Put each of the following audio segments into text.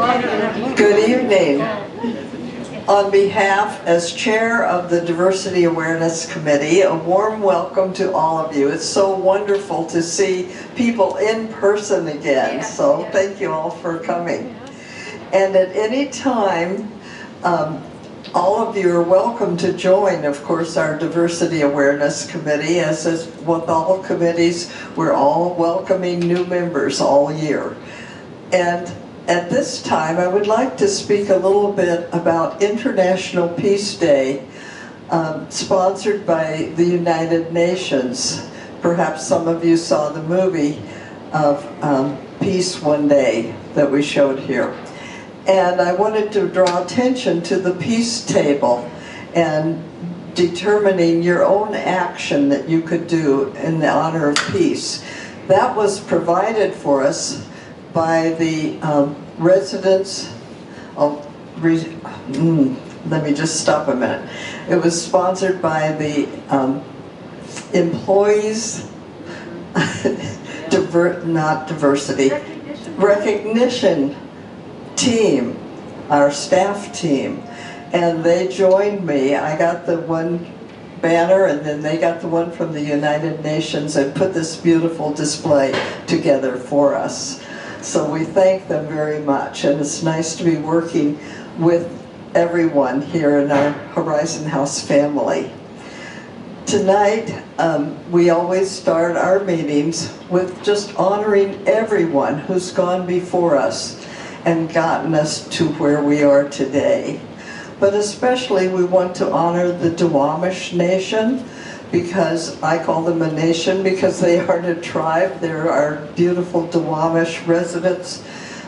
Good evening. On behalf, as chair of the Diversity Awareness Committee, a warm welcome to all of you. It's so wonderful to see people in person again, so thank you all for coming. And at any time, all of you are welcome to join, of course, our Diversity Awareness Committee. As is with all committees, we're all welcoming new members all year. And at this time, I would like to speak a little bit about International Peace Day, sponsored by the United Nations. Perhaps some of you saw the movie of Peace One Day that we showed here. And I wanted to draw attention to the peace table and determining your own action that you could do in the honor of peace. That was provided for us by the residents of, let me just stop a minute. It was sponsored by the employees, recognition team, our staff team, and they joined me. I got the one banner and then they got the one from the United Nations and put this beautiful display together for us. So we thank them very much, and it's nice to be working with everyone here in our Horizon House family. Tonight, we always start our meetings with just honoring everyone who's gone before us and gotten us to where we are today. But especially we want to honor the Duwamish Nation, because I call them a nation because they aren't a tribe. They're our beautiful Duwamish residents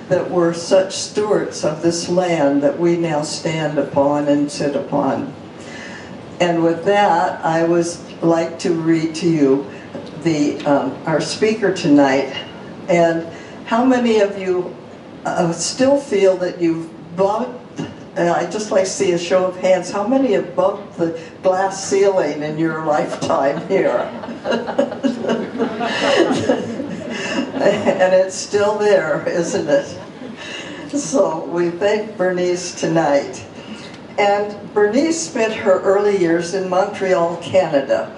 that were such stewards of this land that we now stand upon and sit upon. And with that, I would like to read to you our speaker tonight. And how many of you still feel that you've bumped, I'd just like to see a show of hands, how many have bumped the glass ceiling in your lifetime here? And it's still there, isn't it? So we thank Bernice tonight. And Bernice spent her early years in Montreal, Canada,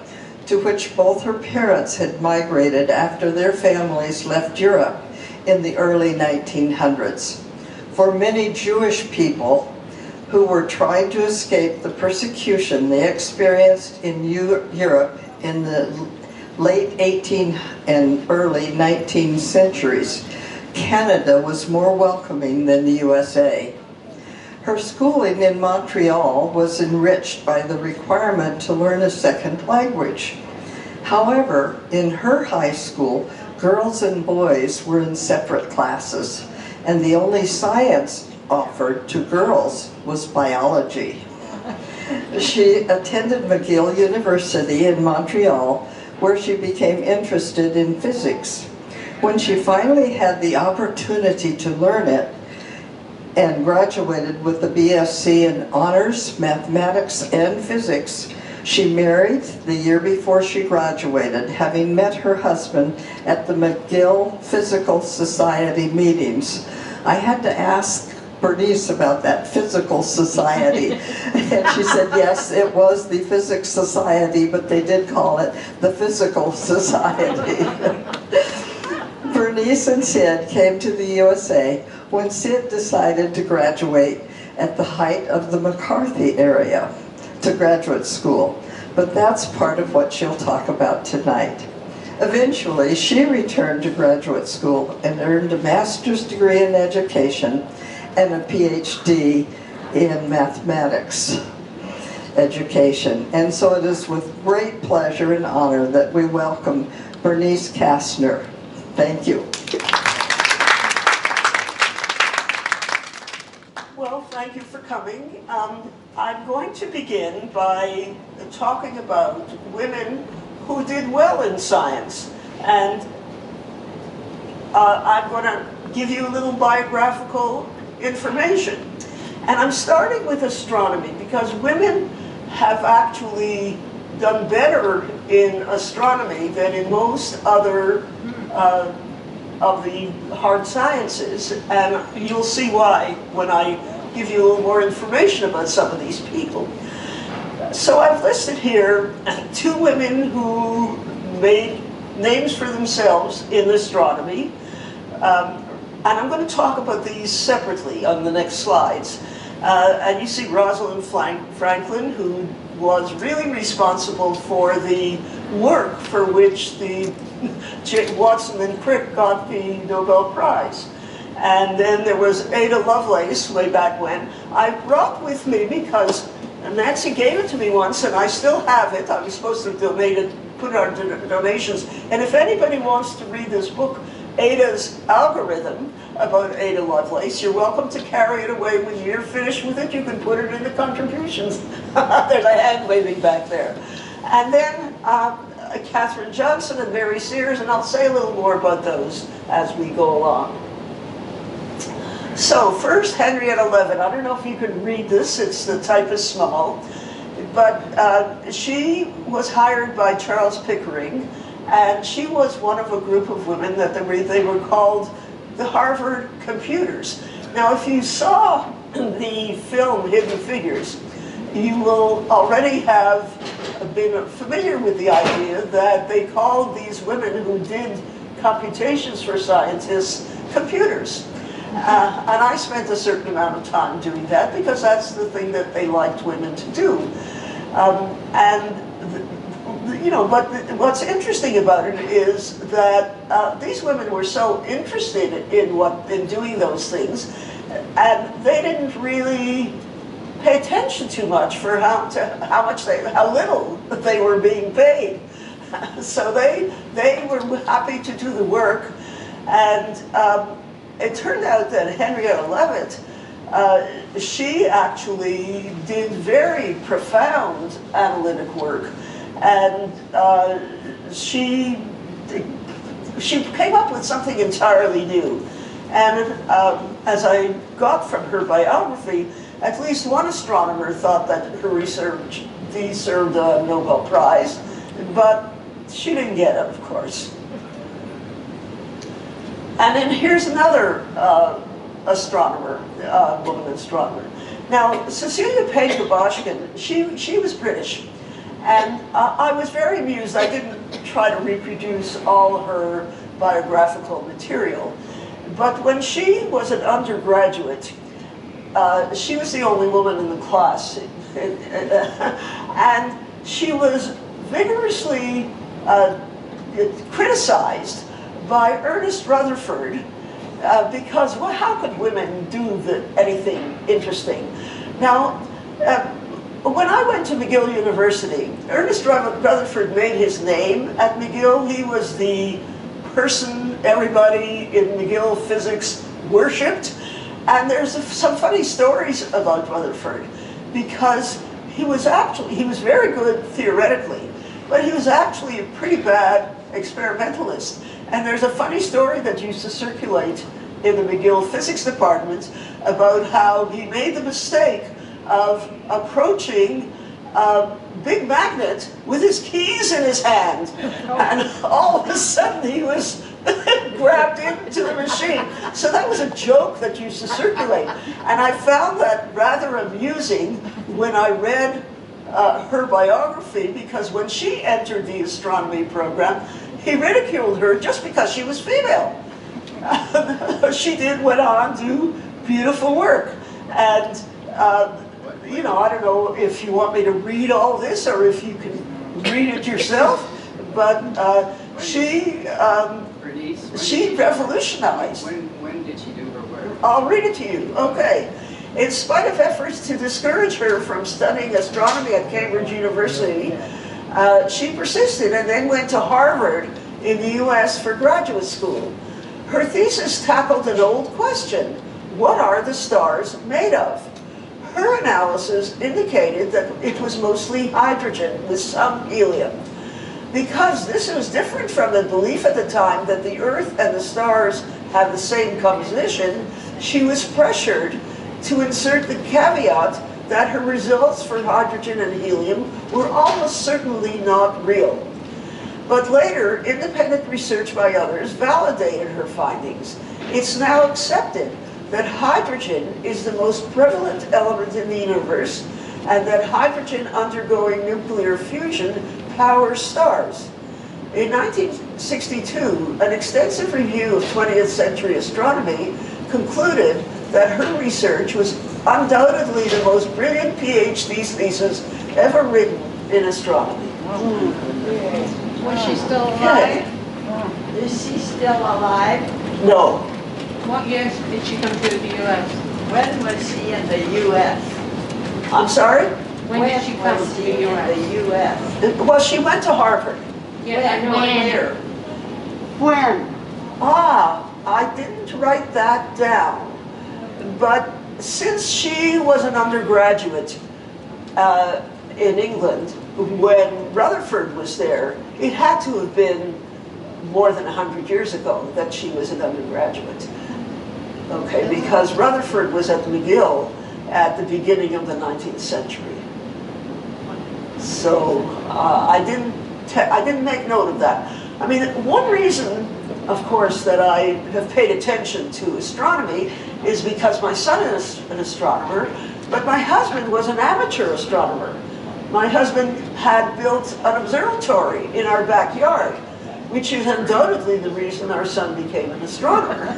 to which both her parents had migrated after their families left Europe in the early 1900s. For many Jewish people who were trying to escape the persecution they experienced in Europe in the late 18th and early 19th centuries, Canada was more welcoming than the USA. Her schooling in Montreal was enriched by the requirement to learn a second language. However, in her high school, girls and boys were in separate classes, and the only science offered to girls was biology. She attended McGill University in Montreal, where she became interested in physics. When she finally had the opportunity to learn it and graduated with a BSc in honors, mathematics, and physics, she married the year before she graduated, having met her husband at the McGill Physical Society meetings. I had to ask Bernice about that physical society, and she said yes, it was the Physics Society, but they did call it the Physical Society. Bernice and Sid came to the USA when Sid decided to graduate at the height of the McCarthy era to graduate school, but that's part of what she'll talk about tonight. Eventually, she returned to graduate school and earned a master's degree in education and a PhD in mathematics education. And so it is with great pleasure and honor that we welcome Bernice Kastner. Thank you. Well, thank you for coming. I'm going to begin by talking about women who did well in science. And I'm going to give you a little biographical information. And I'm starting with astronomy because women have actually done better in astronomy than in most other of the hard sciences, and you'll see why when I give you a little more information about some of these people. So I've listed here 2 women who made names for themselves in astronomy, and I'm going to talk about these separately on the next slides. And you see Rosalind Franklin, who was really responsible for the work for which the Watson and Crick got the Nobel Prize. And then there was Ada Lovelace way back when. I brought with me, because Nancy gave it to me once and I still have it. I was supposed to donate it, put it on donations. And if anybody wants to read this book, Ada's Algorithm, about Ada Lovelace, you're welcome to carry it away. When you're finished with it, you can put it in the contributions. There's a hand waving back there. And then Katherine Johnson and Mary Sears, and I'll say a little more about those as we go along. So first, Henrietta Leavitt. I don't know if you can read this. The type is small. But she was hired by Charles Pickering, and she was one of a group of women that they were called the Harvard Computers. Now, if you saw the film Hidden Figures, you will already have been familiar with the idea that they called these women who did computations for scientists computers. And I spent a certain amount of time doing that because that's the thing that they liked women to do. But what's interesting about it is that these women were so interested in doing those things, and they didn't really pay attention too much for how little they were being paid. So they were happy to do the work, and it turned out that Henrietta Leavitt, she actually did very profound analytic work, and she came up with something entirely new. And as I got from her biography, at least one astronomer thought that her research deserved a Nobel Prize, but she didn't get it, of course. And then here's another astronomer, woman astronomer. Now, Cecilia Boshkin, she was British. And I was very amused. I didn't try to reproduce all her biographical material. But when she was an undergraduate, she was the only woman in the class. And she was vigorously criticized by Ernest Rutherford because, well, how could women do anything interesting? Now, when I went to McGill University, Ernest Rutherford made his name at McGill. He was the person everybody in McGill physics worshipped. And there's some funny stories about Rutherford, because he was very good theoretically, but he was actually a pretty bad experimentalist. And there's a funny story that used to circulate in the McGill physics department about how he made the mistake of approaching a big magnet with his keys in his hand. And all of a sudden he was grabbed into the machine. So that was a joke that used to circulate. And I found that rather amusing when I read her biography, because when she entered the astronomy program, he ridiculed her just because she was female. She went on to do beautiful work. And I don't know if you want me to read all this or if you can read it yourself, but she revolutionized. When did she do her work? I'll read it to you. Okay. In spite of efforts to discourage her from studying astronomy at Cambridge University, she persisted and then went to Harvard in the US for graduate school. Her thesis tackled an old question: what are the stars made of? Her analysis indicated that it was mostly hydrogen with some helium. Because this was different from the belief at the time that the Earth and the stars have the same composition, she was pressured to insert the caveat that her results for hydrogen and helium were almost certainly not real. But later, independent research by others validated her findings. It's now accepted that hydrogen is the most prevalent element in the universe, and that hydrogen undergoing nuclear fusion powers stars. In 1962, an extensive review of 20th century astronomy concluded that her research was undoubtedly the most brilliant PhD thesis ever written in astronomy. Was she still alive? Is she still alive? No. What years did she come to the U.S.? When was she in the U.S.? I'm sorry? When did she come was to she the in U.S.? the U.S.? Well, she went to Harvard. Yeah, I know Where? When? I didn't write that down. But since she was an undergraduate in England, when Rutherford was there, it had to have been more than 100 years ago that she was an undergraduate. Okay, because Rutherford was at McGill at the beginning of the 19th century. So I didn't make note of that. I mean, one reason, of course, that I have paid attention to astronomy is because my son is an astronomer, but my husband was an amateur astronomer. My husband had built an observatory in our backyard, which is undoubtedly the reason our son became an astronomer.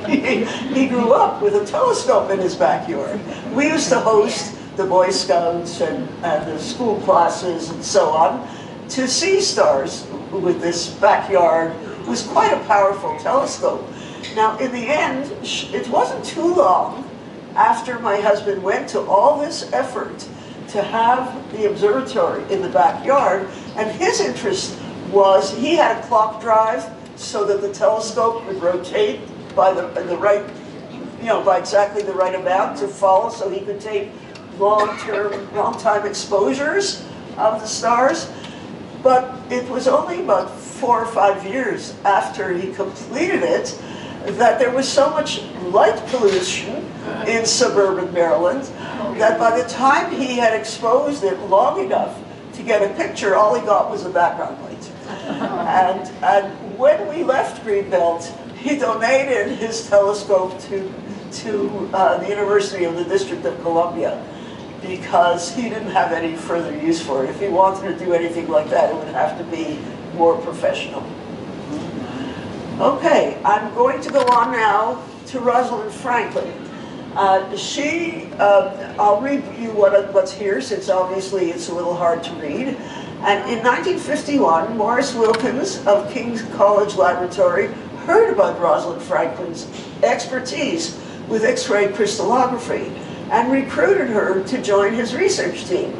He grew up with a telescope in his backyard. We used to host the Boy Scouts and the school classes and so on to see stars with this backyard. It was quite a powerful telescope. Now, in the end, it wasn't too long after my husband went to all this effort to have the observatory in the backyard, and his interest was he had a clock drive so that the telescope would rotate by the right, by exactly the right amount to follow, so he could take long time exposures of the stars. But it was only about 4 or 5 years after he completed it that there was so much light pollution in suburban Maryland that by the time he had exposed it long enough to get a picture, all he got was a background light. And when we left Greenbelt, he donated his telescope to the University of the District of Columbia, because he didn't have any further use for it. If he wanted to do anything like that, it would have to be more professional. Okay, I'm going to go on now to Rosalind Franklin. I'll read you what's here, since obviously it's a little hard to read. And in 1951, Morris Wilkins of King's College Laboratory heard about Rosalind Franklin's expertise with X-ray crystallography and recruited her to join his research team.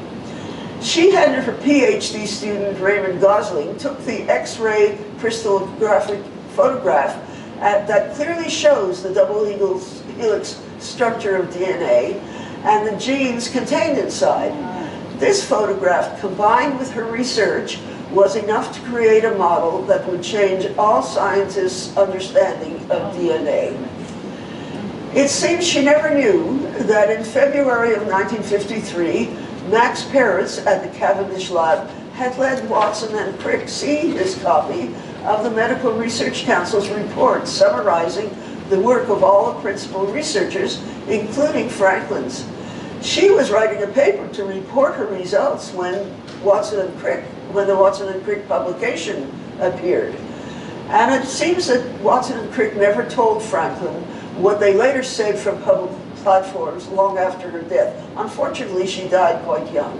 She and her PhD student, Raymond Gosling, took the X-ray crystallographic photograph that clearly shows the double helix structure of DNA and the genes contained inside. This photograph, combined with her research, was enough to create a model that would change all scientists' understanding of DNA. It seems she never knew that in February of 1953, Max Perutz at the Cavendish Lab had let Watson and Crick see his copy of the Medical Research Council's report summarizing the work of all the principal researchers, including Franklin's. She was writing a paper to report her results when the Watson and Crick publication appeared. And it seems that Watson and Crick never told Franklin what they later said from public platforms long after her death. Unfortunately, she died quite young.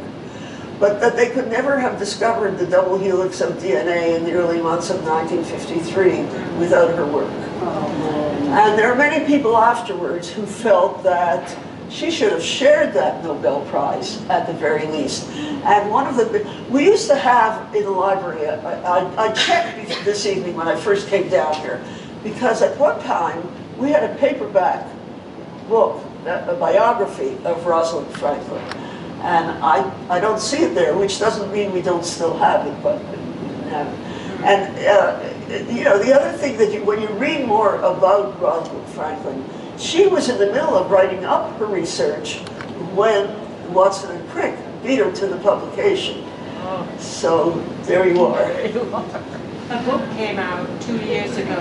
But that they could never have discovered the double helix of DNA in the early months of 1953 without her work. And there are many people afterwards who felt that she should have shared that Nobel Prize at the very least. And one of the, we used to have in the library, I checked this evening when I first came down here, because at one time we had a paperback book, a biography of Rosalind Franklin. And I don't see it there, which doesn't mean we don't still have it, but we didn't have it. And the other thing that when you read more about Rosalind Franklin, she was in the middle of writing up her research when Watson and Crick beat her to the publication. So There you are. A book came out 2 years ago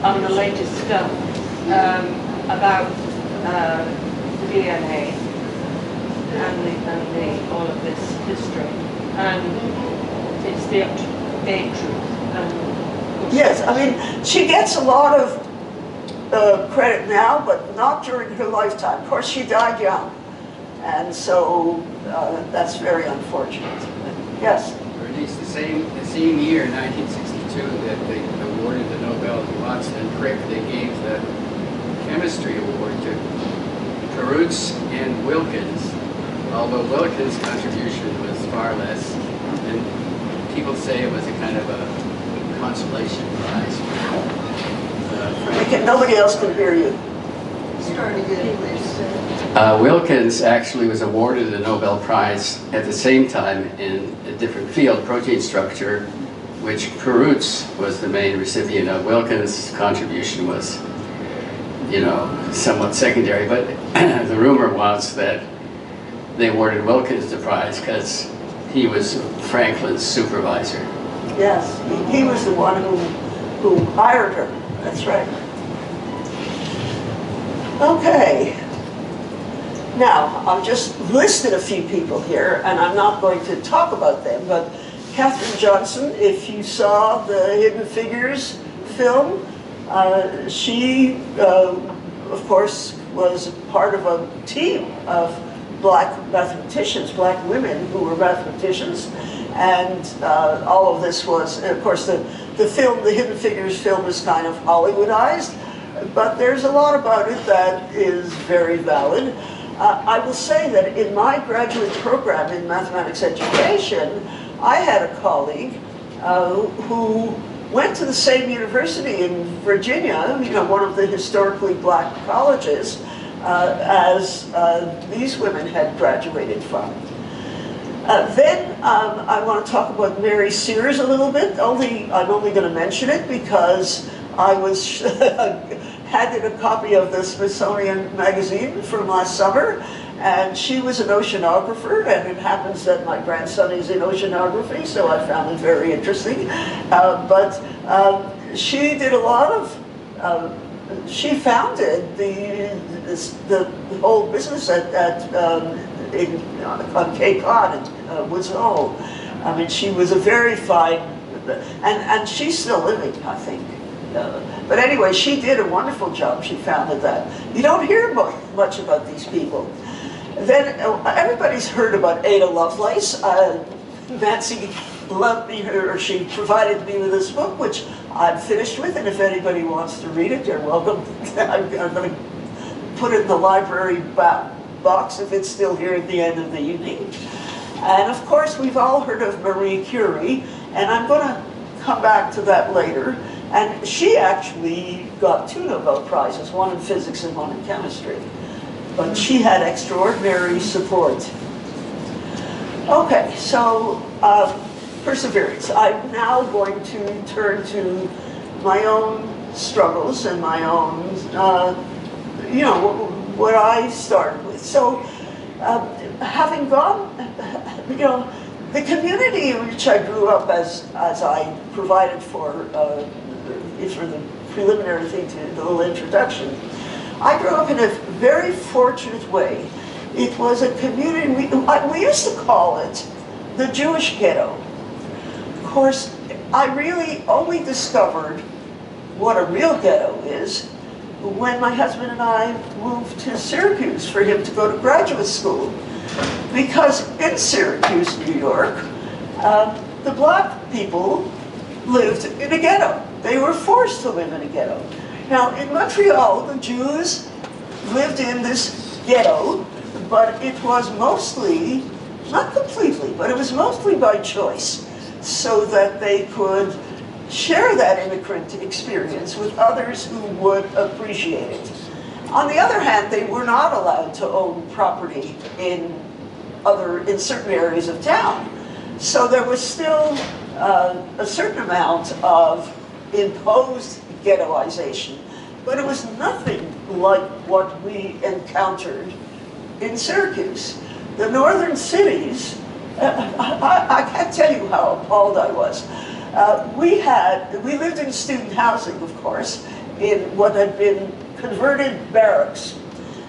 on the latest stuff about DNA and all of this history, and it's the up-to-date truth. Yes, I mean, she gets a lot of credit now, but not during her lifetime. Of course, she died young, and so that's very unfortunate. Yes? Bernice, the same year, 1962, that they awarded the Nobel to Watson and Crick, they gave the chemistry award to Perutz and Wilkins, although Wilkins' contribution was far less, and people say it was a kind of a consolation prize. Nobody else can hear you. Start again, please. Wilkins actually was awarded the Nobel Prize at the same time in a different field, protein structure, which Perutz was the main recipient of. Wilkins' contribution was, you know, somewhat secondary, but the rumor was that they awarded Wilkins the prize because he was Franklin's supervisor. Yes, he was the one who hired her. That's right. Okay. Now, I've just listed a few people here, and I'm not going to talk about them, but Katherine Johnson, if you saw the Hidden Figures film, she, of course, was part of a team of black mathematicians, black women who were mathematicians, and all of this was, of course, the film, the Hidden Figures film is kind of Hollywoodized, but there's a lot about it that is very valid. I will say that in my graduate program in mathematics education, I had a colleague who went to the same university in Virginia, you know, one of the historically black colleges, as these women had graduated from. Then I want to talk about Mary Sears a little bit. I'm only going to mention it because I was handed a copy of the Smithsonian magazine from last summer, and she was an oceanographer, and it happens that my grandson is in oceanography, so I found it very interesting. But she did a lot of, she founded the whole business on Cape Cod and Woods Hole. I mean, she was a very fine, and she's still living, I think. But anyway, she did a wonderful job. She founded that. You don't hear much about these people. Then everybody's heard about Ada Lovelace. Nancy loved me, or she provided me with this book, which I'm finished with, and if anybody wants to read it, you're welcome. I'm going to put it in the library box if it's still here at the end of the evening. And of course, we've all heard of Marie Curie, and I'm going to come back to that later. And she actually got 2 Nobel Prizes, one in physics and one in chemistry. But she had extraordinary support. Okay, so perseverance. I'm now going to turn to my own struggles and my own, you know, what I started with. So having gone, you know, the community in which I grew up as I provided for the preliminary thing to the little introduction, I grew up in a very fortunate way. It was a community, we used to call it the Jewish ghetto. Of course, I really only discovered what a real ghetto is when my husband and I moved to Syracuse for him to go to graduate school. Because in Syracuse, New York, the black people lived in a ghetto. They were forced to live in a ghetto. Now, in Montreal, the Jews lived in this ghetto, but it was mostly, not completely, but it was mostly by choice, so that they could share that immigrant experience with others who would appreciate it. On the other hand, they were not allowed to own property in certain areas of town. So there was still a certain amount of imposed ghettoization, but it was nothing like what we encountered in Syracuse. The northern cities I can't tell you how appalled I was. We lived in student housing, of course, in what had been converted barracks.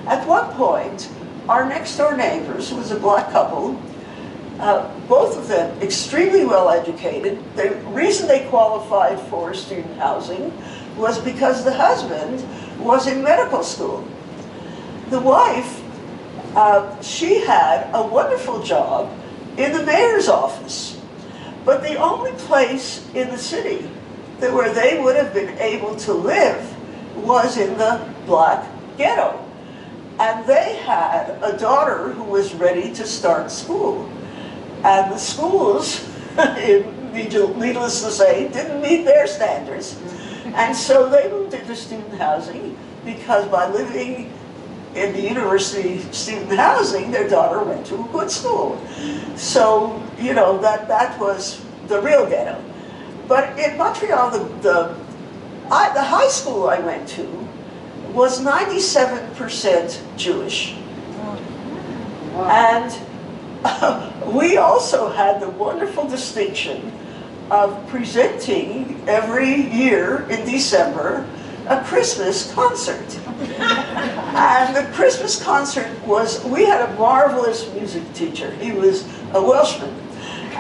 At one point, our next door neighbors, who was a black couple, both of them extremely well educated. The reason they qualified for student housing was because the husband was in medical school. The wife, she had a wonderful job in the mayor's office, but the only place in the city where they would have been able to live was in the black ghetto. And they had a daughter who was ready to start school. And the schools, needless to say, didn't meet their standards. And so they moved into student housing because by living in the university student housing, their daughter went to a good school. So, you know, that was the real ghetto. But in Montreal, the high school I went to was 97% Jewish. And we also had the wonderful distinction of presenting every year in December a Christmas concert. And the Christmas concert was, we had a marvelous music teacher. He was a Welshman.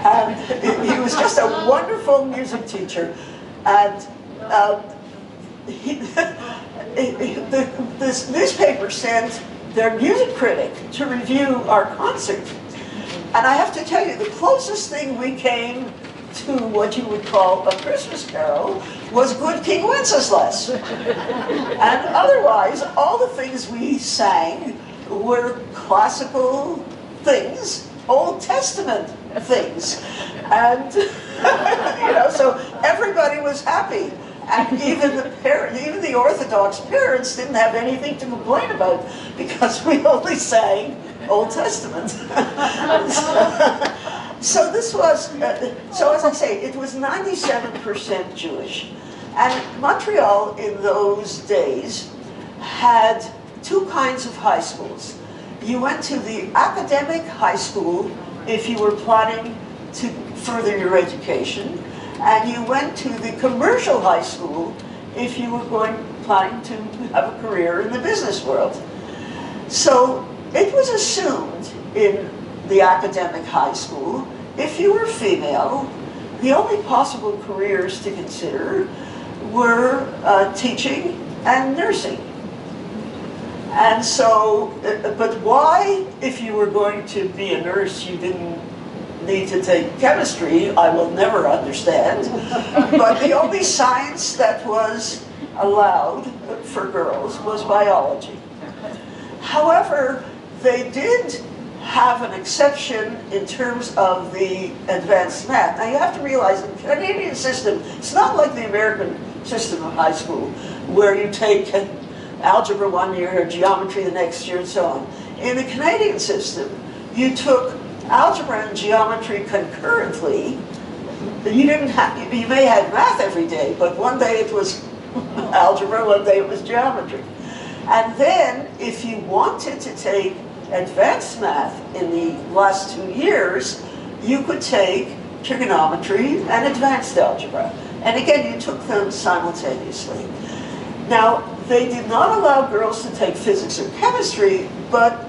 And he was just a wonderful music teacher. And this newspaper sent their music critic to review our concert. And I have to tell you, the closest thing we came to what you would call a Christmas carol was Good King Wenceslas. And otherwise, all the things we sang were classical things, Old Testament things. And, you know, so everybody was happy. And even the Orthodox parents didn't have anything to complain about because we only sang Old Testament. So this was, so as I say, it was 97% Jewish. And Montreal in those days had two kinds of high schools. You went to the academic high school if you were planning to further your education, and you went to the commercial high school if you were planning to have a career in the business world. So it was assumed in the academic high school, if you were female, the only possible careers to consider were teaching and nursing. And so, but why, if you were going to be a nurse, you didn't need to take chemistry, I will never understand. But the only science that was allowed for girls was biology. However, they did have an exception in terms of the advanced math. Now you have to realize the Canadian system, it's not like the American system of high school, where you take algebra one year or geometry the next year and so on. In the Canadian system, you took algebra and geometry concurrently. You may have math every day, but one day it was algebra, one day it was geometry. And then if you wanted to take advanced math in the last 2 years, you could take trigonometry and advanced algebra. And again, you took them simultaneously. Now, they did not allow girls to take physics or chemistry, but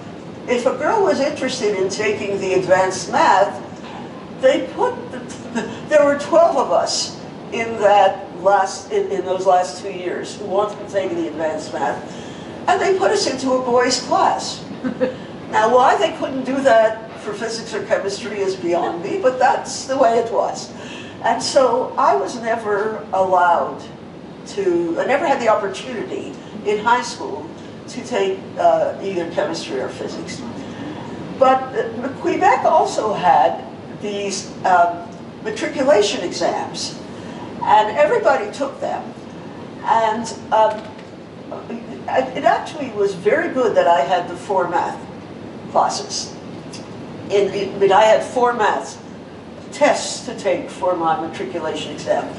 if a girl was interested in taking the advanced math, they there were 12 of us in those last 2 years who wanted to take the advanced math, and they put us into a boys' class. Now, why they couldn't do that for physics or chemistry is beyond me, but that's the way it was. And so I was never allowed to, I never had the opportunity in high school to take either chemistry or physics. But Quebec also had these matriculation exams, and everybody took them. And it actually was very good that I had the 4 math classes. But I had 4 math tests to take for my matriculation exam.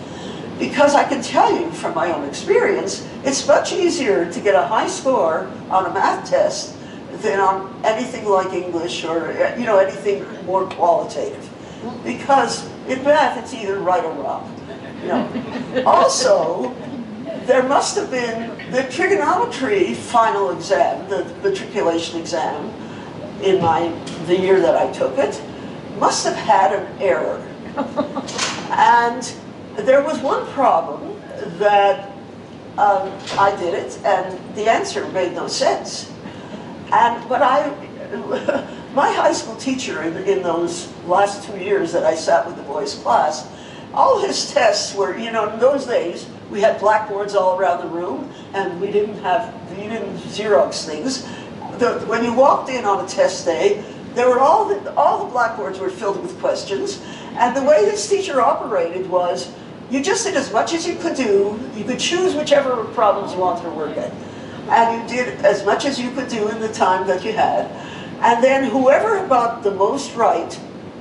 Because I can tell you from my own experience, it's much easier to get a high score on a math test than on anything like English or anything more qualitative. Because in math, it's either right or wrong. Also, there must have been the trigonometry final exam, the matriculation exam, in the year that I took it, must have had an error. And there was one problem that I did it, and the answer made no sense. But my high school teacher in those last 2 years that I sat with the boys' class, all his tests were, in those days, we had blackboards all around the room, and you didn't Xerox things. When you walked in on a test day, there were all the blackboards were filled with questions, and the way this teacher operated was, you just did as much as you could do. You could choose whichever problems you wanted to work at, and you did as much as you could do in the time that you had. And then whoever got the most right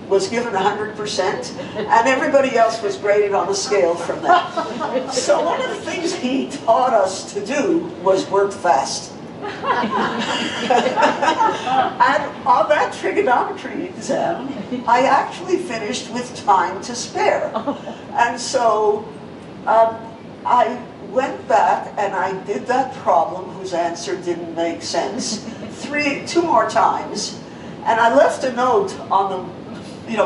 was given 100%, and everybody else was graded on a scale from that. So one of the things he taught us to do was work fast. And on that trigonometry exam, I actually finished with time to spare. And so I went back and I did that problem whose answer didn't make sense two more times, and I left a note on the,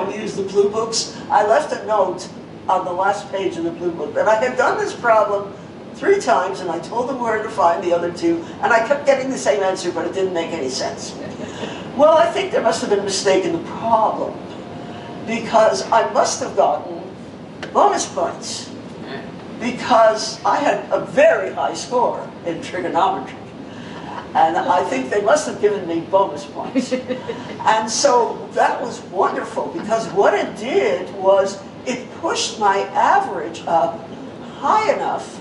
we use the blue books. I left a note on the last page of the blue book that I had done this problem 3 times, and I told them where to find the other 2, and I kept getting the same answer, but it didn't make any sense. Well, I think there must have been a mistake in the problem, because I must have gotten bonus points, because I had a very high score in trigonometry. And I think they must have given me bonus points. And so that was wonderful, because what it did was it pushed my average up high enough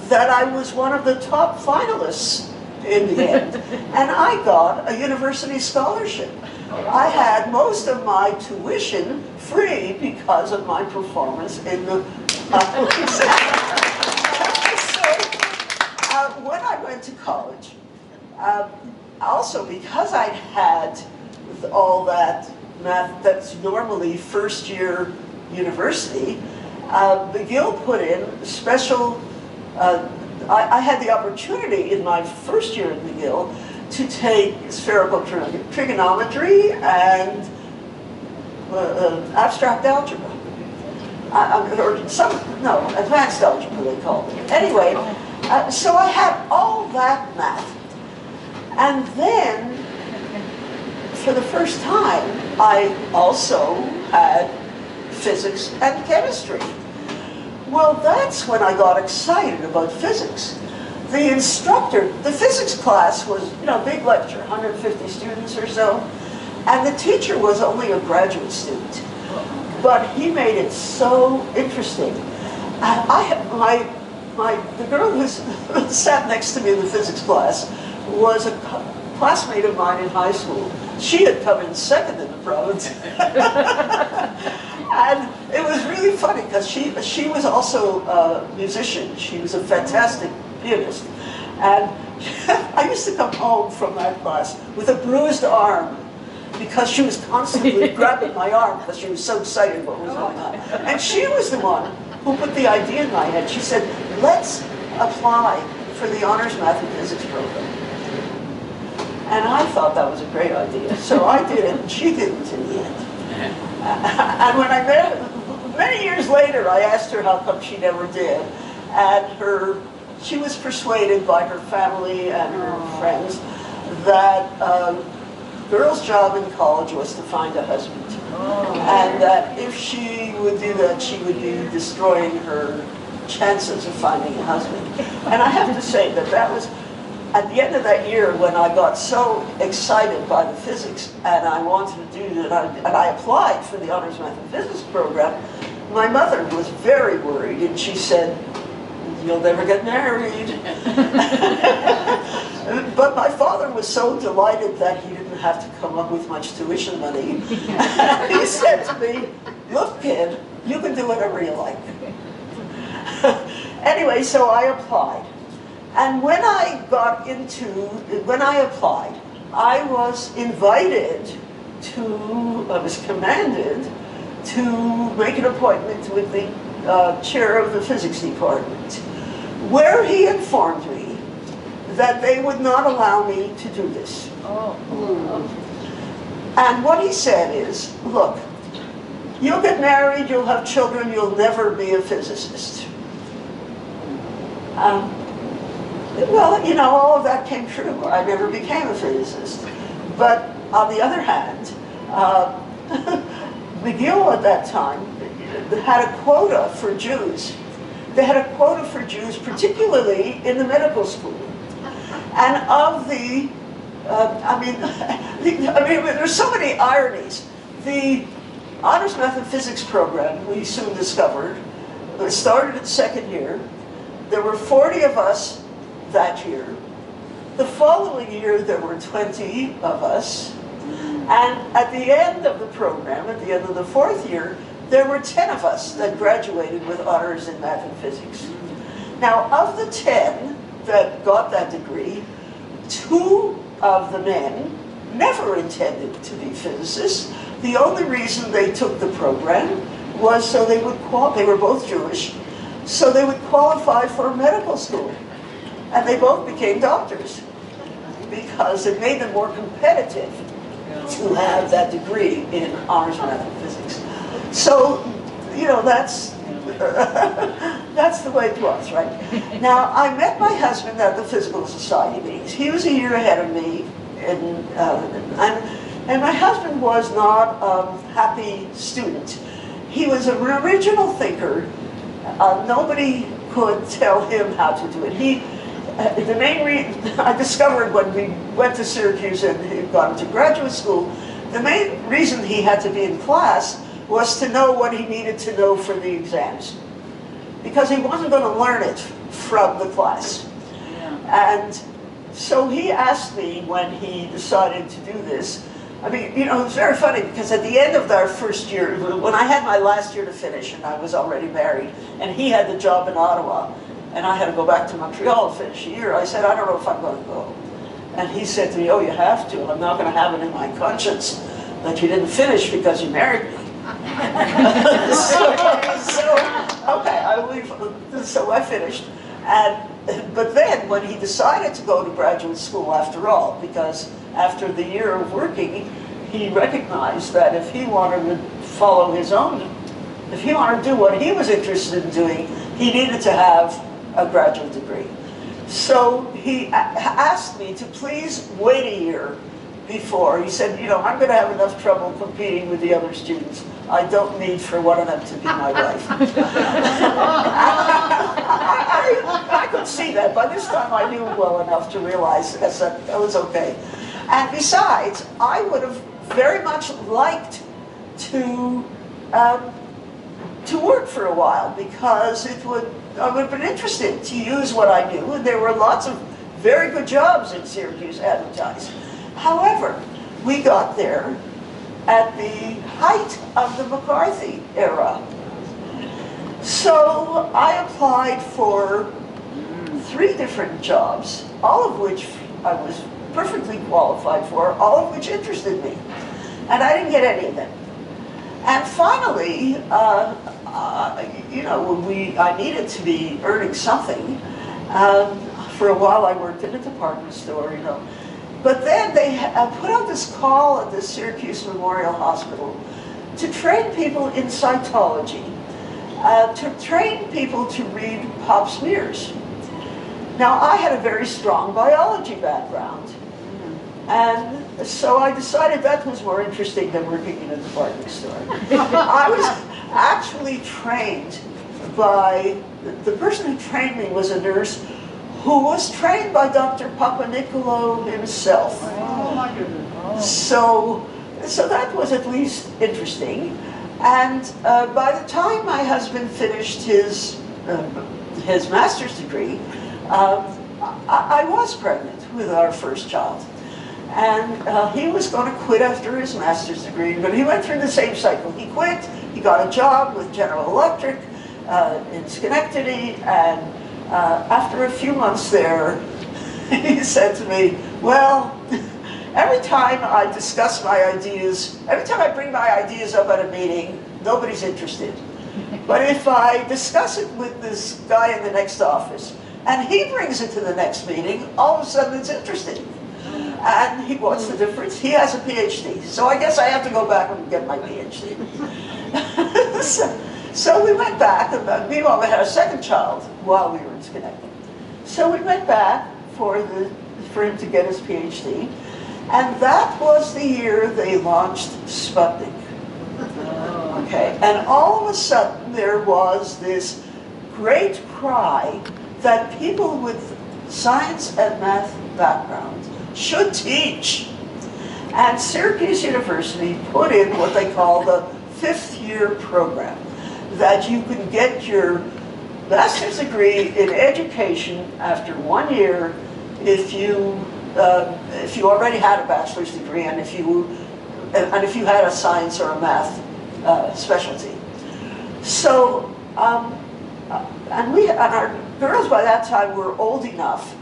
that I was one of the top finalists in the end. And I got a university scholarship. I had most of my tuition free because of my performance in the final exam. So when I went to college, also because I'd had all that math that's normally first-year university, McGill put in special, I had the opportunity in my first year at McGill to take spherical trigonometry and abstract algebra. Advanced algebra they called it. Anyway, so I had all that math. And then, for the first time, I also had physics and chemistry. Well, that's when I got excited about physics. The instructor, the physics class was, big lecture, 150 students or so, and the teacher was only a graduate student. But he made it so interesting. The girl who sat next to me in the physics class was a classmate of mine in high school. She had come in second in the province. And it was really funny because she was also a musician. She was a fantastic pianist. And I used to come home from that class with a bruised arm because she was constantly grabbing my arm because she was so excited what was going on. And she was the one who put the idea in my head. She said, let's apply for the honors math and physics program. And I thought that was a great idea. So I did it, and she didn't in the end. And when I met her, many years later, I asked her how come she never did. And she was persuaded by her family and her friends that a girl's job in college was to find a husband. And that if she would do that, she would be destroying her chances of finding a husband. And I have to say that was, at the end of that year, when I got so excited by the physics and I wanted to do that, and I applied for the honors math and physics program, my mother was very worried, and she said, "You'll never get married." But my father was so delighted that he didn't have to come up with much tuition money. He said to me, "Look, kid, you can do whatever you like." Anyway, so I applied. And when I applied, I was invited I was commanded to make an appointment with the chair of the physics department, where he informed me that they would not allow me to do this. And what he said is, look, you'll get married, you'll have children, you'll never be a physicist. Well, you know, all of that came true. I never became a physicist. But on the other hand, McGill at that time had a quota for Jews. They had a quota for Jews, particularly in the medical school. And of the, there's so many ironies. The honors math and physics program, we soon discovered, it started its second year. There were 40 of us that year. The following year, there were 20 of us. And at the end of the program, at the end of the fourth year, there were 10 of us that graduated with honors in math and physics. Now, of the 10 that got that degree, 2 of the men never intended to be physicists. The only reason they took the program was so they would they were both Jewish, so they would qualify for medical school. And they both became doctors because it made them more competitive to have that degree in honors math and physics. So, you know, that's the way it was, right? Now, I met my husband at the Physical Society meetings. He was a year ahead of me, and my husband was not a happy student. He was an original thinker. Nobody could tell him how to do it. The main reason I discovered when we went to Syracuse and he got into graduate school, the main reason he had to be in class was to know what he needed to know for the exams, because he wasn't going to learn it from the class. And so he asked me when he decided to do this. I mean, you know, it was very funny because at the end of our first year, when I had my last year to finish and I was already married, and he had the job in Ottawa, and I had to go back to Montreal to finish the year, I said, I don't know if I'm going to go. And he said to me, oh, you have to. I'm not going to have it in my conscience that you didn't finish because you married me. So I finished. But then when he decided to go to graduate school after all, because after the year of working, he recognized that if he wanted to follow his own, if he wanted to do what he was interested in doing, he needed to have a graduate degree. So he asked me to please wait a year before. He said, you know, I'm going to have enough trouble competing with the other students. I don't need for one of them to be my wife. I could see that. By this time I knew well enough to realize that was okay. And besides, I would have very much liked to work for a while, because I would have been interested to use what I knew, and there were lots of very good jobs in Syracuse advertised. However, we got there at the height of the McCarthy era. So I applied for 3 different jobs, all of which I was perfectly qualified for, all of which interested me. And I didn't get any of them. And finally, you know, I needed to be earning something. For a while I worked in a department store, you know. But then they put out this call at the Syracuse Memorial Hospital to train people in cytology, to train people to read pap smears. Now, I had a very strong biology background, and so I decided that was more interesting than working in a department store. I was actually trained by, the person who trained me was a nurse who was trained by Dr. Papanicolaou himself. Oh my goodness. So that was at least interesting. And by the time my husband finished his master's degree, I was pregnant with our first child. And he was going to quit after his master's degree, but he went through the same cycle. He quit, he got a job with General Electric in Schenectady, and after a few months there, he said to me, well, every time I discuss my ideas, every time I bring my ideas up at a meeting, nobody's interested. But if I discuss it with this guy in the next office, and he brings it to the next meeting, all of a sudden it's interesting. And what's the difference? He has a PhD. So I guess I have to go back and get my PhD. So we went back, and meanwhile we had a second child while we were in Schenectady. So we went back for him to get his PhD, and that was the year they launched Sputnik. Okay, and all of a sudden there was this great cry that people with science and math backgrounds should teach. And Syracuse University put in what they call the 5th year program, that you can get your master's degree in education after 1 year if you already had a bachelor's degree and if you had a science or a math specialty. So, and our girls by that time were old enough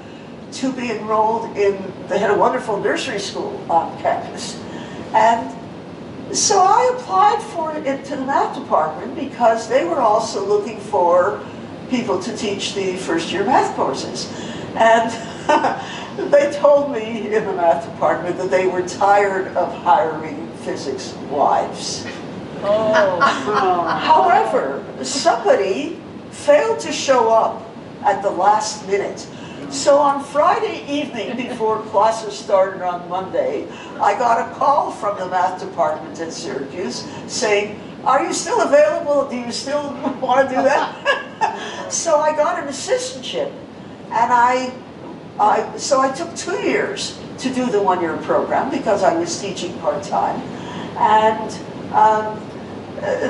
to be enrolled they had a wonderful nursery school on campus. And so I applied for it to the math department because they were also looking for people to teach the first-year math courses. And they told me in the math department that they were tired of hiring physics wives. However, somebody failed to show up at the last minute. So on Friday evening, before classes started on Monday, I got a call from the math department at Syracuse saying, "Are you still available? Do you still want to do that?" So I got an assistantship, and so I took 2 years to do the 1 year program because I was teaching part-time. And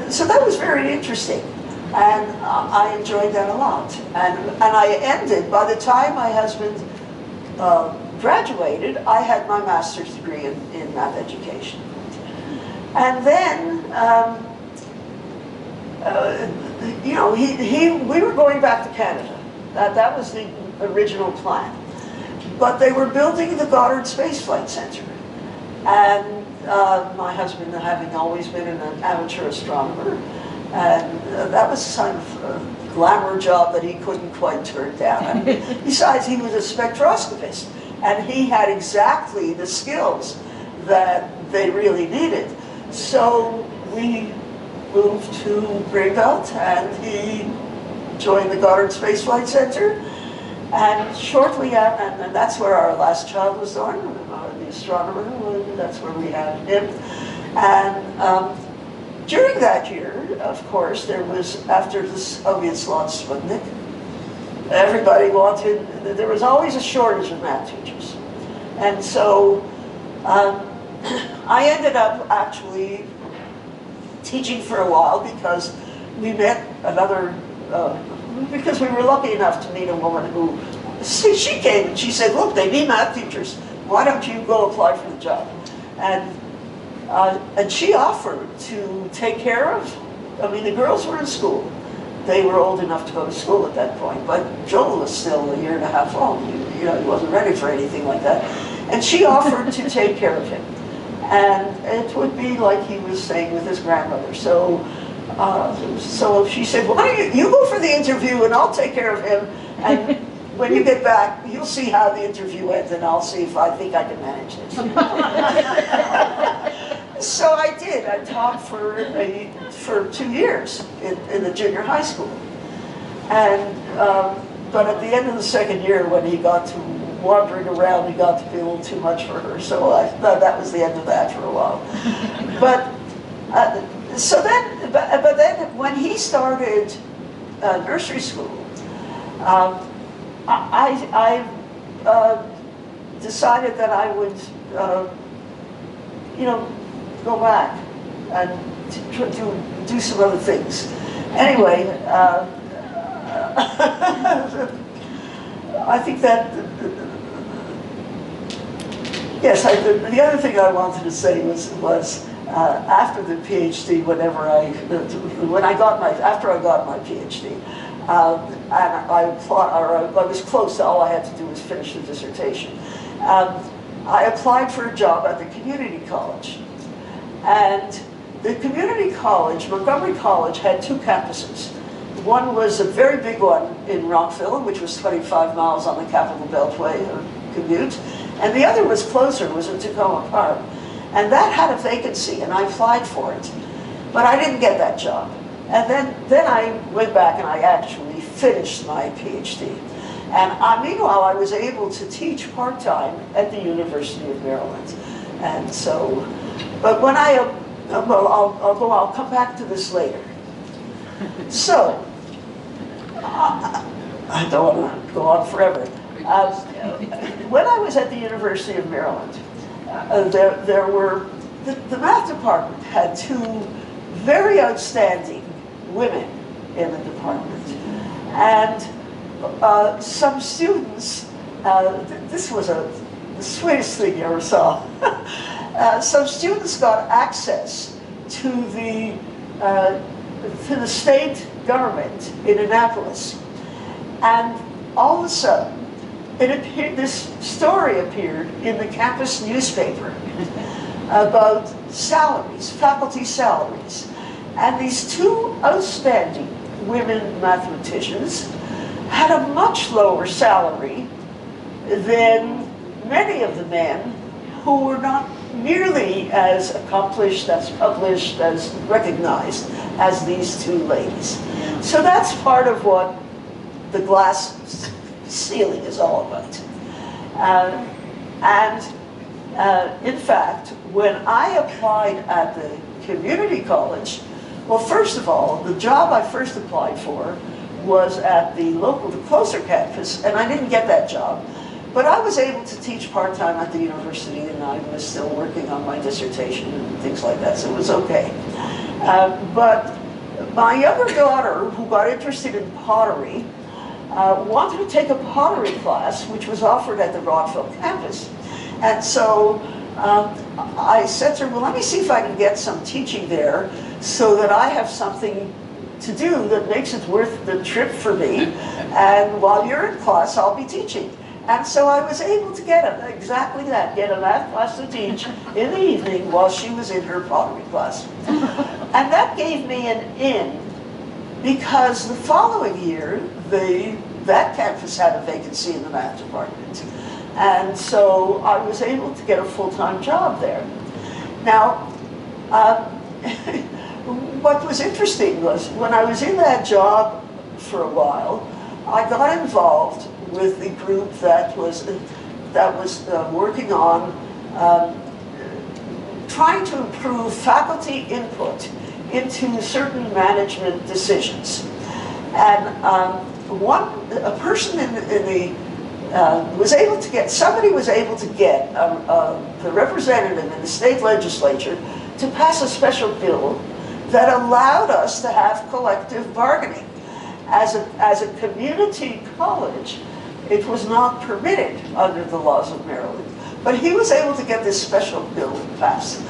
so that was very interesting. And I enjoyed that a lot. And I ended, by the time my husband graduated, I had my master's degree in math education. And then, you know, we were going back to Canada. That was the original plan. But they were building the Goddard Space Flight Center. And my husband, having always been an amateur astronomer, and that was kind of a glamour job that he couldn't quite turn down. And besides, he was a spectroscopist, and he had exactly the skills that they really needed. So we moved to Greenbelt, and he joined the Goddard Space Flight Center. And shortly after, and that's where our last child was born, the astronomer, that's where we had him. And during that year, of course, there was, after the Soviets launched Sputnik, everybody wanted, there was always a shortage of math teachers. And so I ended up actually teaching for a while because we met another, because we were lucky enough to meet a woman who, she came and she said, "Look, they need math teachers. Why don't you go apply for the job?" And she offered to take care of, I mean, the girls were in school. They were old enough to go to school at that point, but Joel was still 1.5 years old. You know, he wasn't ready for anything like that. And she offered to take care of him. And it would be like he was staying with his grandmother. So she said, "Why don't you go for the interview and I'll take care of him. And when you get back, you'll see how the interview ends and I'll see if I think I can manage this." So I did. I taught for 2 years in the junior high school. And, but at the end of the second year, when he got to wandering around, he got to be a little too much for her. So that was the end of that for a while. But then when he started nursery school, I decided that I would, you know, go back and do some other things. Anyway, I think that, yes, the other thing I wanted to say was after the PhD, after I got my PhD, and I was close, all I had to do was finish the dissertation. I applied for a job at the community college. And the community college, Montgomery College, had two campuses. One was a very big one in Rockville, which was 25 miles on the Capitol Beltway commute, and the other was closer, was in Tacoma Park. And that had a vacancy, and I applied for it. But I didn't get that job. And then I went back and I actually finished my PhD. And meanwhile, I was able to teach part-time at the University of Maryland. And so, but when I'll come back to this later. So, I don't want to go on forever. When I was at the University of Maryland, the math department had two very outstanding women in the department. And some students, this was the sweetest thing you ever saw. Some students got access to the state government in Annapolis. And all of a sudden, this story appeared in the campus newspaper about salaries, faculty salaries. And these two outstanding women mathematicians had a much lower salary than many of the men who were not nearly as accomplished, as published, as recognized as these two ladies. So that's part of what the glass ceiling is all about. In fact, when I applied at the community college, well, first of all, the job I first applied for was at the closer campus, and I didn't get that job. But I was able to teach part-time at the university, and I was still working on my dissertation and things like that, so it was okay. But my younger daughter, who got interested in pottery, wanted to take a pottery class, which was offered at the Rockville campus. And so I said to her, well, let me see if I can get some teaching there so that I have something to do that makes it worth the trip for me. And while you're in class, I'll be teaching. And so I was able to get exactly that, get a math class to teach in the evening while she was in her pottery class. And that gave me an in, because the following year, that campus had a vacancy in the math department. And so I was able to get a full-time job there. Now, what was interesting was when I was in that job for a while, I got involved with the group that was working on trying to improve faculty input into certain management decisions. And a person somebody was able to get the representative in the state legislature to pass a special bill that allowed us to have collective bargaining. As a community college, it was not permitted under the laws of Maryland. But he was able to get this special bill passed.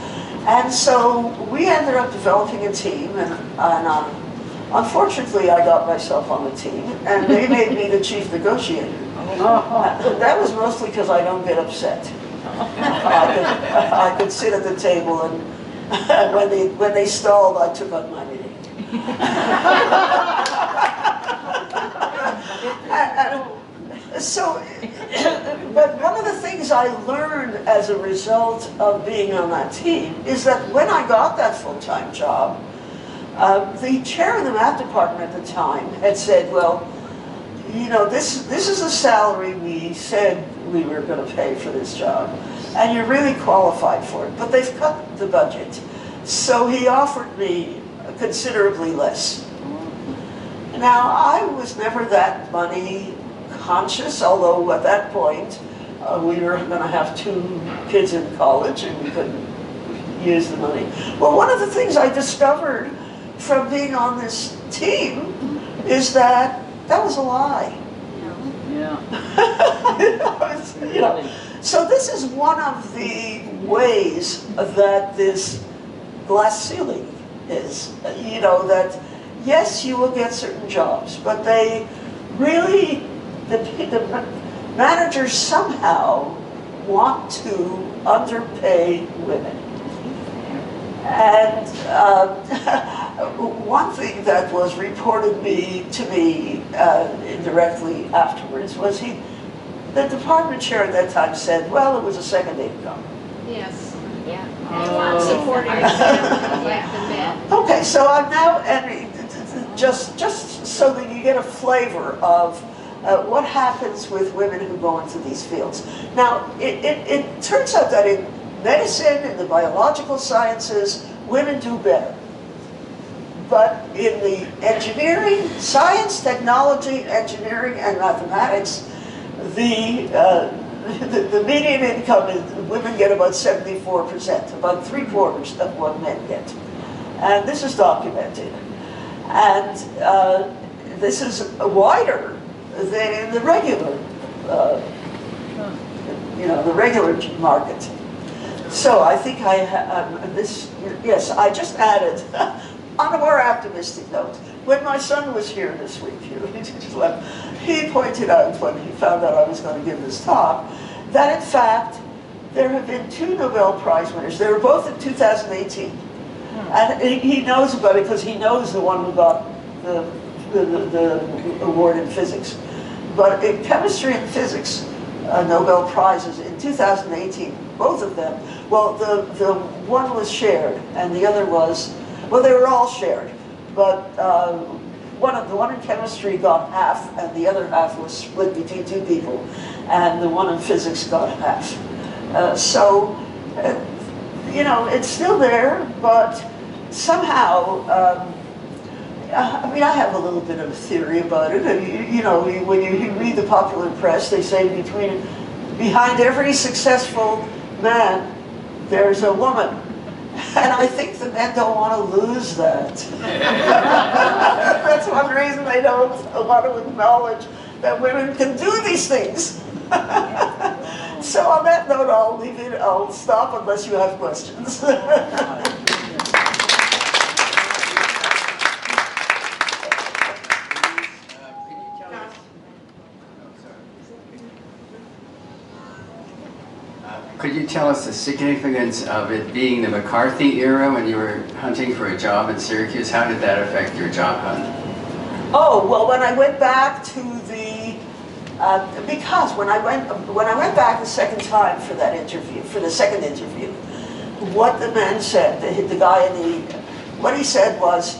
And so we ended up developing a team, and unfortunately I got myself on the team, and they made me the chief negotiator. That was mostly because I don't get upset. I could sit at the table, and when they stalled, I took on my meeting. But one of the things I learned as a result of being on that team is that when I got that full-time job, the chair of the math department at the time had said, well, you know, this is the salary we said we were going to pay for this job, and you're really qualified for it, but they've cut the budget. So he offered me considerably less. Now, I was never that money conscious, although at that point we were going to have 2 kids in college and we couldn't use the money. Well, one of the things I discovered from being on this team is that was a lie. Yeah. So this is one of the ways that this glass ceiling is, that yes, you will get certain jobs, but they really, the managers somehow want to underpay women. And one thing that was reported to me indirectly afterwards was the department chair at that time said, well, it was a second income. Yes. Yeah. Supporting the men. Okay, so I'm now entering, just so that you get a flavor of what happens with women who go into these fields. Now, it turns out that in medicine, in the biological sciences, women do better. But in the engineering, science, technology, engineering, and mathematics, the median income is women get about 74%, about 3/4 of what men get. And this is documented. And this is wider than in the regular, the regular market. So I think yes, I just added, on a more optimistic note, when my son was here this week, he pointed out when he found out I was going to give this talk, that in fact, there have been 2 Nobel Prize winners. They were both in 2018. And he knows about it because he knows the one who got the award in physics. But in chemistry and physics, Nobel Prizes in 2018, both of them, well, the one was shared, and the other was, well, they were all shared, but the one in chemistry got half, and the other half was split between 2 people, and the one in physics got half. It's still there, but somehow, I mean, I have a little bit of a theory about it. When you read the popular press, they say behind every successful man, there's a woman. And I think the men don't want to lose that. That's one reason they don't want to acknowledge that women can do these things. So on that note, I'll stop unless you have questions. Could you tell us the significance of it being the McCarthy era when you were hunting for a job in Syracuse? How did that affect your job hunt? Oh, well, when I went back to because when I went back the second time for that interview, for the second interview, what the man said, the guy what he said was,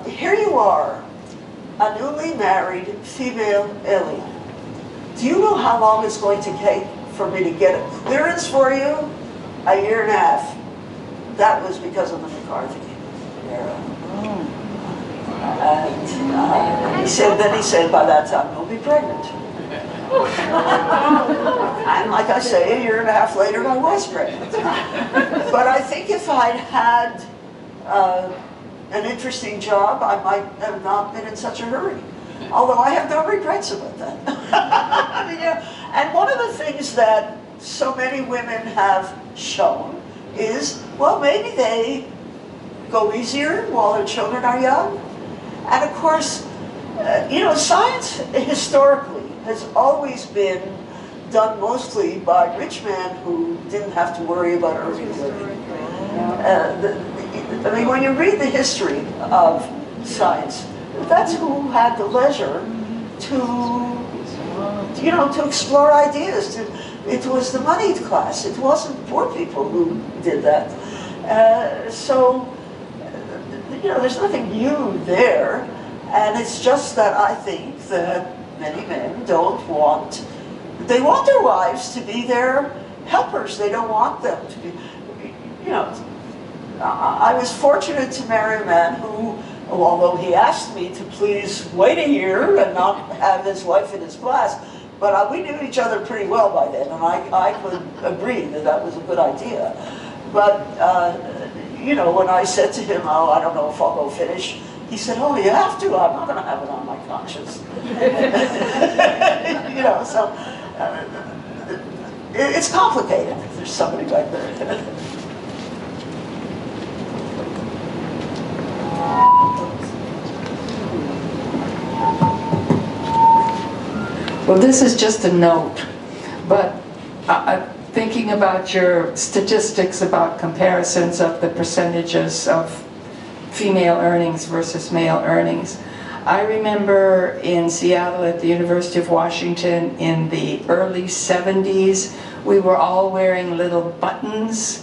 here you are, a newly married female alien. Do you know how long it's going to take for me to get a clearance for you? 1.5 years. That was because of the McCarthy era. And he said, by that time, you'll be pregnant. And like I say, 1.5 years later, I was pregnant. But I think if I'd had an interesting job, I might have not been in such a hurry. Although I have no regrets about that. And one of the things that so many women have shown is, well, maybe they go easier while their children are young. And of course, science historically has always been done mostly by rich men who didn't have to worry about early living. I mean, when you read the history of science, that's who had the leisure to explore ideas. It was the moneyed class. It wasn't poor people who did that. There's nothing new there. And it's just that I think that many men they want their wives to be their helpers. They don't want them to be, I was fortunate to marry a man who, although he asked me to please wait 1 year and not have his wife in his class, but we knew each other pretty well by then, and I could agree that was a good idea. But, when I said to him, oh, I don't know if I'll go finish, he said, oh, you have to. I'm not going to have it on my conscience. It's complicated. There's somebody back there. Well, this is just a note. But thinking about your statistics about comparisons of the percentages of female earnings versus male earnings, I remember in Seattle at the University of Washington in the early 70s, we were all wearing little buttons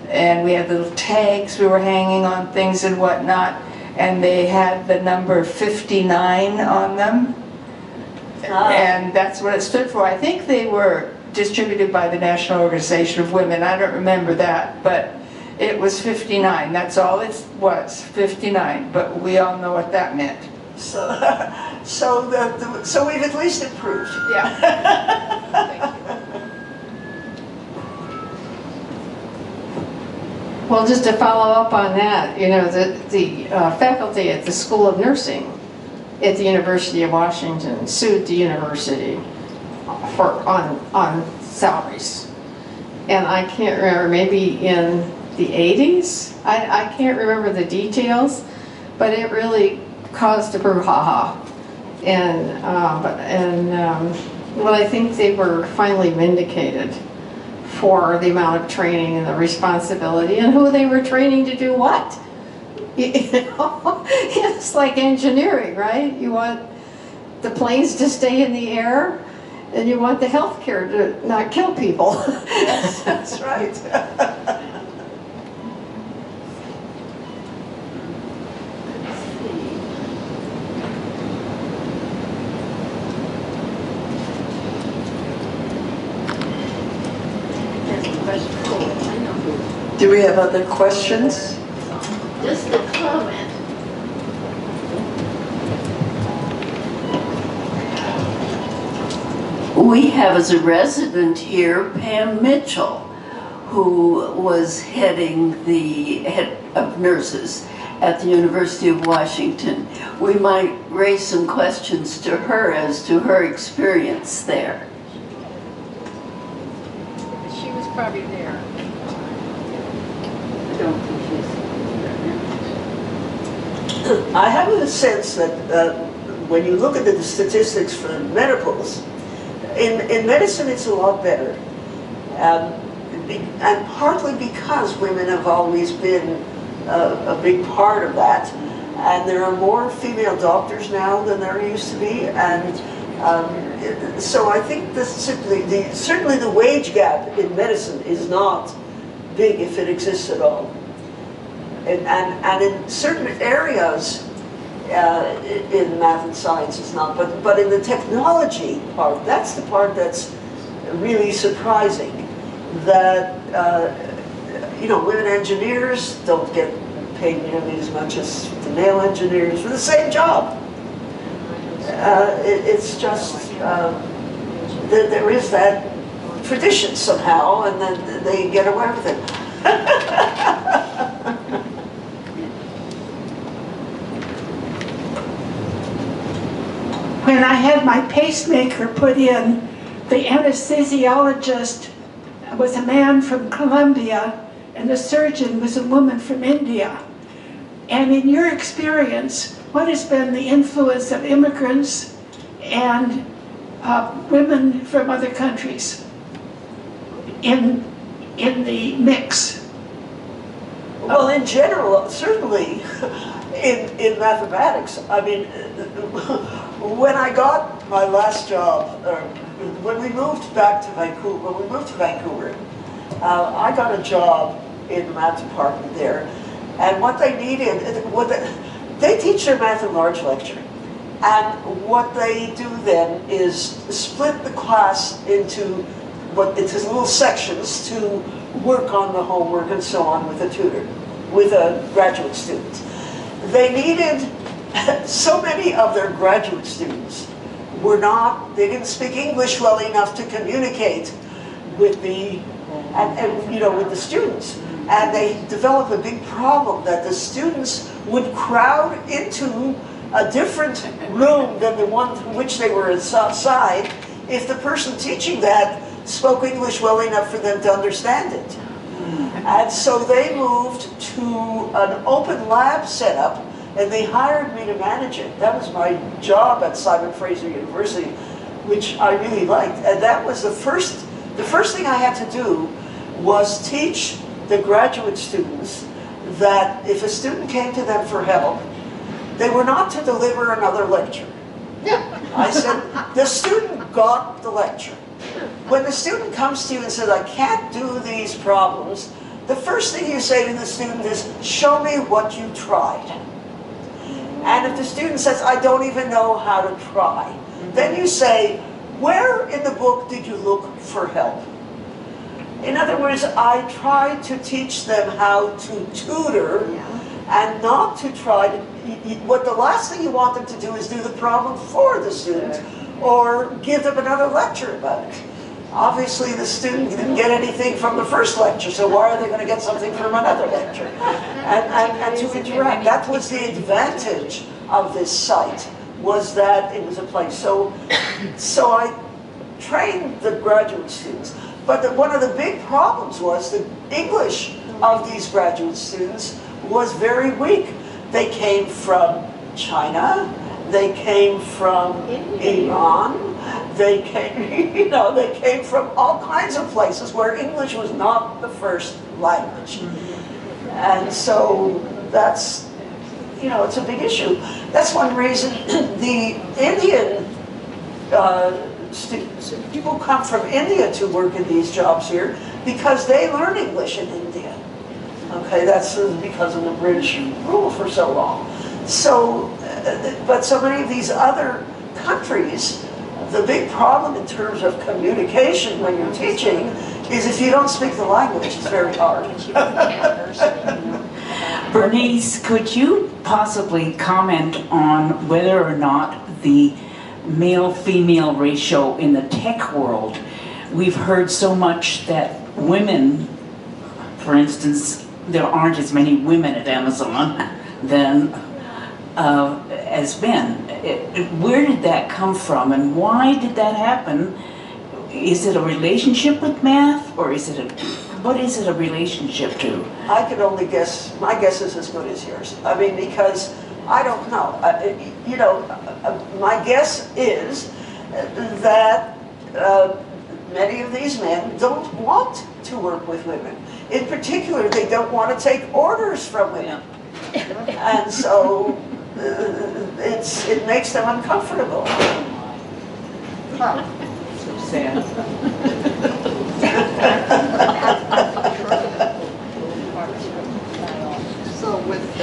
and we had little tags we were hanging on things and whatnot, and they had the number 59 on them. And that's what it stood for. I think they were distributed by the National Organization of Women. I don't remember that, but it was 59. That's all it was, 59. But we all know what that meant. So we've at least improved. Yeah. Thank you. Well, just to follow up on that, you know, the faculty at the School of Nursing at the University of Washington sued the university on salaries. And I can't remember, maybe in the 80s? I can't remember the details, but it really caused a brouhaha. Well, I think they were finally vindicated for the amount of training and the responsibility and who they were training to do what. You know, it's like engineering, right? You want the planes to stay in the air, and you want the healthcare to not kill people. Yes, that's right. Do we have other questions? Just a comment. We have as a resident here Pam Mitchell, who was heading the head of nurses at the University of Washington. We might raise some questions to her as to her experience there. She was probably there. I don't think she's I have a sense that when you look at the statistics for menopause, in medicine it's a lot better. And partly because women have always been a big part of that. And there are more female doctors now than there used to be. And so I think certainly the wage gap in medicine is not big if it exists at all. And in certain areas, in math and science it's not, but in the technology part, that's the part that's really surprising. That you know, women engineers don't get paid nearly as much as the male engineers for the same job. It's just there is that tradition somehow, and then they get away with it. When I had my pacemaker put in, the anesthesiologist was a man from Colombia and the surgeon was a woman from India. And in your experience, what has been the influence of immigrants and women from other countries in the mix? Well, in general, certainly in mathematics. I mean, when I got my last job, when we moved back to Vancouver, I got a job in the math department there, and what they needed, they teach their math and large lecture, and what they do then is split the class into little sections to work on the homework and so on with a tutor, with a graduate student. They needed, so many of their graduate students they didn't speak English well enough to communicate with with the students. And they developed a big problem that the students would crowd into a different room than the one from which they were inside if the person teaching that spoke English well enough for them to understand it. And so they moved to an open lab setup, and they hired me to manage it. That was my job at Simon Fraser University, which I really liked. And that was the first the first thing I had to do was teach the graduate students that if a student came to them for help, they were not to deliver another lecture. I said, the student got the lecture. When the student comes to you and says, I can't do these problems, the first thing you say to the student is, show me what you tried. And if the student says, I don't even know how to try, then you say, where in the book did you look for help? In other words, I tried to teach them how to tutor and not to try to, what the last thing you want them to do is do the problem for the student or give them another lecture about it. Obviously, the student didn't get anything from the first lecture, so why are they going to get something from another lecture? And to interact. That was the advantage of this site, was that it was a place. So I trained the graduate students. But one of the big problems was the English of these graduate students was very weak. They came from China, they came from Iran, they came, they came from all kinds of places where English was not the first language. And so that's, it's a big issue. That's one reason the Indian people come from India to work in these jobs here because they learn English in India. Okay, that's because of the British rule for so long. So, but so many of these other countries, the big problem in terms of communication when you're teaching is if you don't speak the language, it's very hard. Bernice, could you possibly comment on whether or not the male-female ratio in the tech world, we've heard so much that women, for instance, there aren't as many women at Amazon than as men. Where did that come from and why did that happen? Is it a relationship with math or is it what is it a relationship to? I can only guess. My guess is as good as yours. I mean, because I don't know. My guess is that many of these men don't want to work with women. In particular, they don't want to take orders from women. And so it makes them uncomfortable. So sad. So with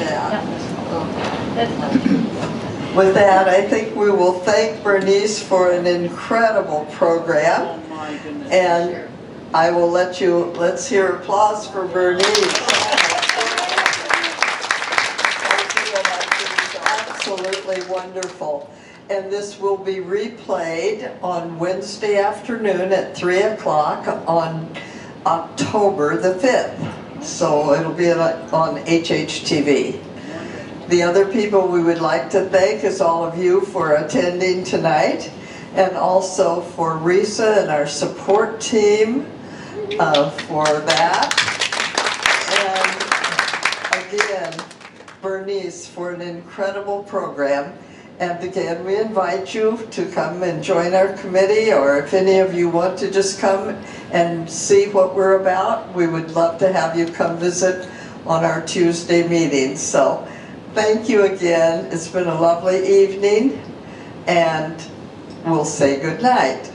that, I think we will thank Bernice for an incredible program. And I will let's hear applause for Bernice. Absolutely wonderful. And this will be replayed on Wednesday afternoon at 3 o'clock on October the 5th. So it'll be on HHTV. The other people we would like to thank is all of you for attending tonight, and also for Risa and our support team for that. And again, Bernice for an incredible program. And again, we invite you to come and join our committee, or if any of you want to just come and see what we're about, we would love to have you come visit on our Tuesday meetings. So thank you again. It's been a lovely evening, and we'll say good night.